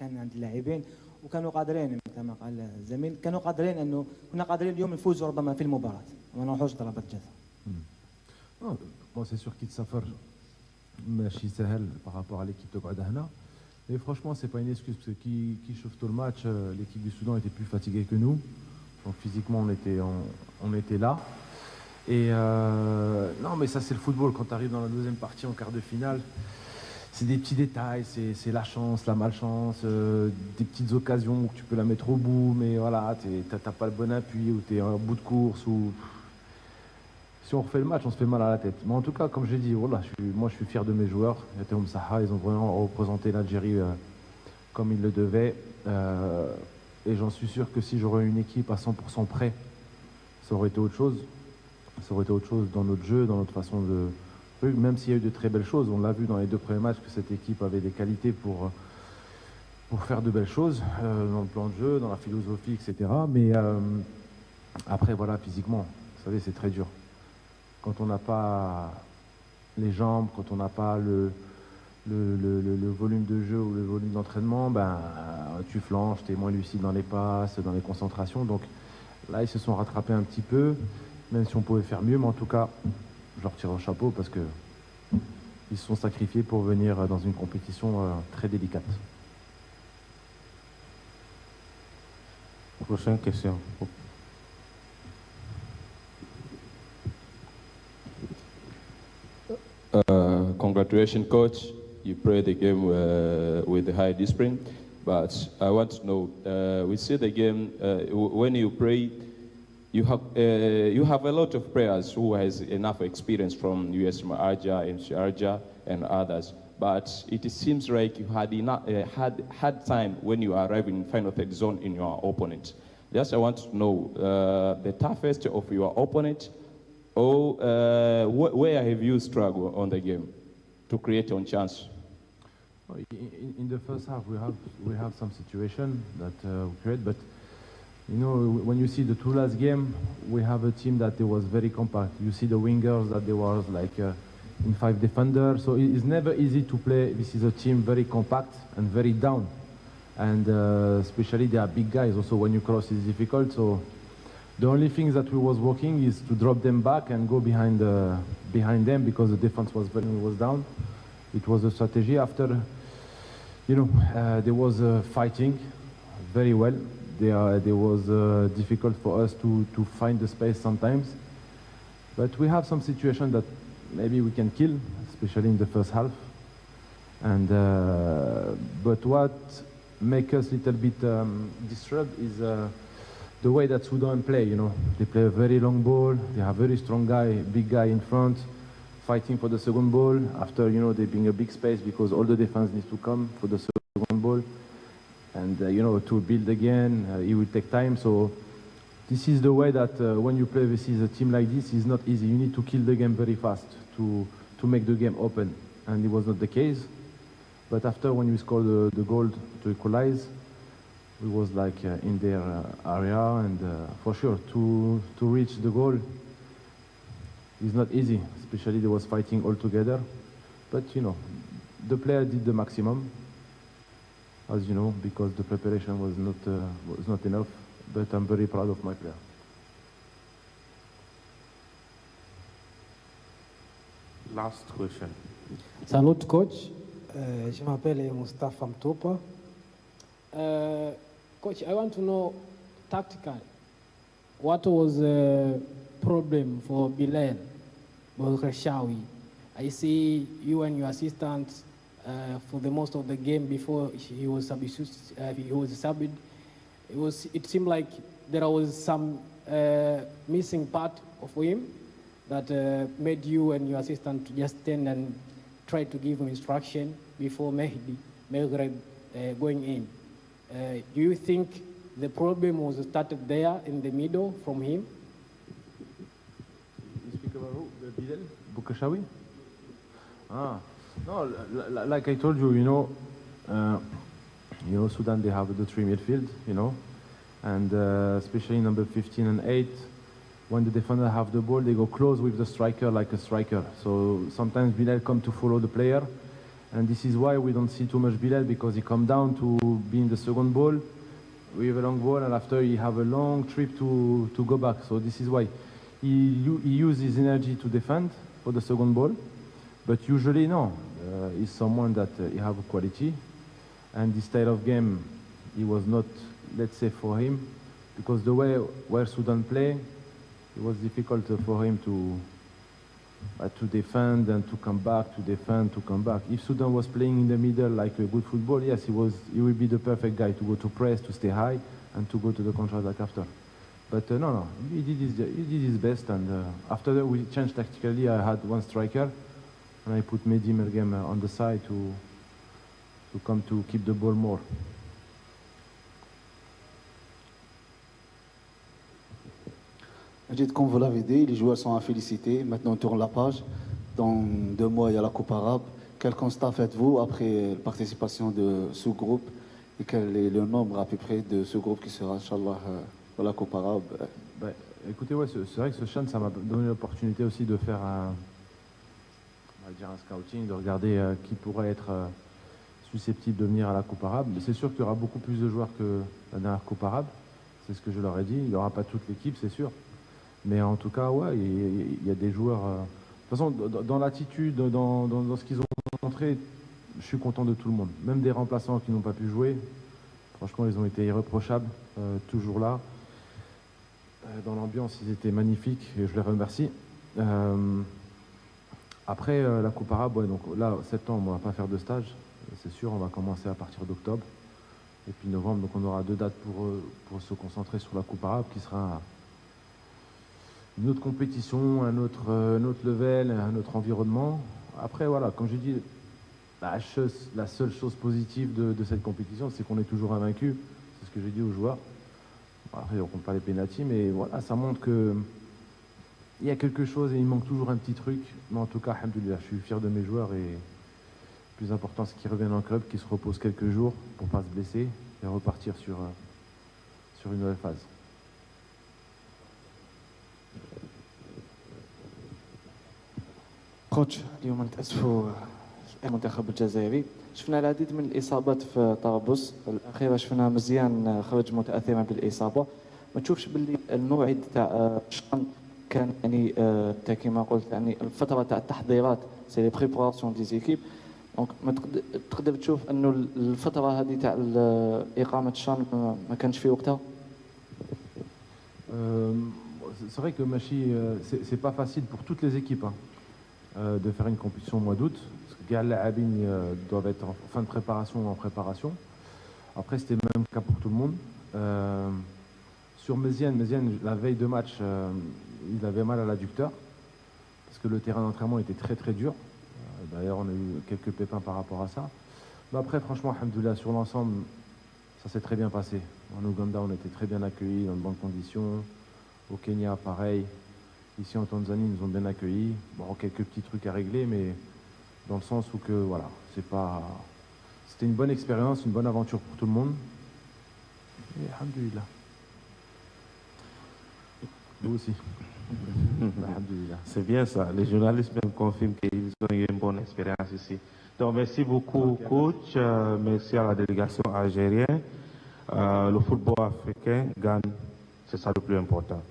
كان عند اللاعبين، وكانوا قادرين كما قال الزميل، كانوا قادرين انه كنا قادرين اليوم نفوزوا ربما في المباراه وما نروحوش ضربات جزاء. Bon, c'est sûr qu'il s'affirme ماشي سهل par rapport à l'équipe تقعد هنا. Et franchement, c'est pas une excuse parce que qui chauffe tout le match, l'équipe du Soudan était plus fatiguée que nous. Donc physiquement, on était là. Et non, mais ça c'est le football. Quand tu arrives dans la deuxième partie en quart de finale, c'est des petits détails, c'est la chance, la malchance, des petites occasions où tu peux la mettre au bout, mais voilà, t'as pas le bon appui ou t'es en bout de course ou si on refait le match, on se fait mal à la tête. Mais en tout cas, comme j'ai dit, voilà, moi je suis fier de mes joueurs. Ils ont vraiment représenté l'Algérie comme ils le devaient. Et j'en suis sûr que si j'aurais une équipe à 100% prêt, ça aurait été autre chose. Ça aurait été autre chose dans notre jeu, dans notre façon de... Même s'il y a eu de très belles choses, on l'a vu dans les 2 premiers matchs que cette équipe avait des qualités pour faire de belles choses, dans le plan de jeu, dans la philosophie, etc. Mais après, voilà, physiquement, vous savez, c'est très dur. Quand on n'a pas les jambes, quand on n'a pas le volume de jeu ou le volume d'entraînement, ben, tu flanches, tu es moins lucide dans les passes, dans les concentrations. Donc là, ils se sont rattrapés un petit peu, même si on pouvait faire mieux. Mais en tout cas, je leur tire au chapeau parce qu'ils se sont sacrifiés pour venir dans une compétition très délicate. Prochaine question. Congratulations, coach. You played the game with a high discipline, but I want to know, we see the game, when you play, you have a lot of players who has enough experience from US Marja and Sharjah and others, but it seems like you had had time when you arrive in final third zone in your opponent. Just I want to know the toughest of your opponent, or where have you struggled on the game to create your chance? In the first half, we have some situation that we create, but you know, when you see the 2 last game, we have a team that it was very compact. You see the wingers that there was like in 5 defenders, so it's never easy to play. This is a team very compact and very down, and especially they are big guys. Also, when you cross, it's difficult. So the only thing that we was working is to drop them back and go behind them because the defense was down. It was a strategy. After, you know, there was fighting very well. There was difficult for us to find the space sometimes, but we have some situation that maybe we can kill, especially in the first half. And but what makes us a little bit disturbed is the way that Sudan play. You know, they play a very long ball. They have very strong guy, big guy in front, fighting for the second ball. After, you know, they bring a big space because all the defense needs to come for the second ball. And you know, to build again, it will take time. So this is the way that when you play versus a team like this, it's not easy. You need to kill the game very fast to make the game open. And it was not the case. But after, when we scored the goal to equalize, it was like in their area, and for sure to reach the goal is not easy. Especially they was fighting all together. But you know, the player did the maximum, as you know, because the preparation was not enough. But I'm very proud of my player. Last question. Salut coach, je m'appelle Mustafa Mtopa. Coach, I want to know tactically, what was the problem for Bilal Boukhreshawi? I see you and your assistant for the most of the game before he was subbed. It seemed like there was some missing part of him that made you and your assistant to just stand and try to give him instruction before Maghreb going in. Do you think the problem was started there in the middle from him? You speak about who? Bilal Boukhreshawi? No, like I told you, you know, Sudan, they have the 3 midfield, you know, and especially number 15 and 8, when the defender have the ball, they go close with the striker like a striker. So sometimes Bilal come to follow the player, And this is why we don't see too much Bilal, because he come down to be in the second ball with a long ball, and after he have a long trip to go back. So this is why he uses his energy to defend for the second ball. But usually no, he's someone that he have quality, and this style of game, it was not, let's say, for him, because the way where Sudan play, it was difficult for him to defend and to come back, to defend, to come back. If Sudan was playing in the middle like a good football, yes, he would be the perfect guy to go to press, to stay high, and to go to the counter-attack after. But no, he did his best, and after that we changed tactically. I had one striker, and I put Mehdi Mergem on the side to come to keep the ball more. Comme vous l'avez dit, les joueurs sont à féliciter. Maintenant, on tourne la page. Dans 2 mois, il y a la Coupe arabe. Quel constat faites-vous après la participation de ce groupe et quel est le nombre à peu près de ce groupe qui sera, Inch'Allah, dans la Coupe arabe? Écoutez, ouais, c'est vrai que ce chant, ça m'a donné l'opportunité aussi de faire un scouting, de regarder qui pourrait être susceptible de venir à la Coupe arabe. Mais c'est sûr qu'il y aura beaucoup plus de joueurs que la dernière Coupe arabe. C'est ce que je leur ai dit. Il n'y aura pas toute l'équipe, c'est sûr. Mais en tout cas, ouais, il y a des joueurs... De toute façon, dans l'attitude, dans ce qu'ils ont montré, je suis content de tout le monde. Même des remplaçants qui n'ont pas pu jouer, franchement, ils ont été irréprochables, toujours là. Dans l'ambiance, ils étaient magnifiques et je les remercie. Après, la Coupe arabe, ouais, donc là, septembre, on ne va pas faire de stage, c'est sûr, on va commencer à partir d'octobre. Et puis novembre, donc on aura 2 dates pour se concentrer sur la Coupe arabe, qui sera une autre compétition, un autre level, un autre environnement. Après, voilà, comme je dis, la seule chose positive de cette compétition, c'est qu'on est toujours invaincu. C'est ce que j'ai dit aux joueurs. Après, on compte pas les pénaltys, mais voilà, ça montre que il y a quelque chose et il manque toujours un petit truc. Mais en tout cas, alhamdoulilah, je suis fier de mes joueurs, et le plus important, c'est qu'ils reviennent en club, qu'ils se reposent quelques jours pour pas se blesser et repartir sur une nouvelle phase. كوتش اليوم نتأسفوا المنتخب الجزائري، شفنا العديد من الإصابات في طرابلس الأخيرة، شفنا مزيان خرج متأثرا بالإصابة. ما تشوفش باللي الموعد تاع الشان كان يعني كما قلت يعني الفترة تاع التحضيرات سي لي بريباراسيون دي زيكيب، دونك ما تقدر تشوف انه الفترة هذه تاع إقامة الشان ما كانش في وقتها؟ C'est vrai que Machi, c'est pas facile pour toutes les équipes de faire une compétition au mois d'août, parce que les laa'ibin doivent être en fin de préparation ou en préparation. Après, c'était le même cas pour tout le monde. Sur Méziane, la veille de match, il avait mal à l'adducteur, parce que le terrain d'entraînement était très très dur. D'ailleurs, on a eu quelques pépins par rapport à ça. Mais après, franchement, alhamdoulilah, sur l'ensemble, ça s'est très bien passé. En Ouganda, on était très bien accueillis, dans de bonnes conditions. Au Kenya, pareil. Ici en Tanzanie, ils nous ont bien accueillis. Bon, quelques petits trucs à régler, mais dans le sens où que, voilà, c'était une bonne expérience, une bonne aventure pour tout le monde. Et alhamdoulilah. Vous aussi. Alhamdoulilah. C'est bien ça. Les journalistes même confirment qu'ils ont eu une bonne expérience ici. Donc merci beaucoup, coach. Merci à la délégation algérienne. Le football africain gagne, c'est ça le plus important.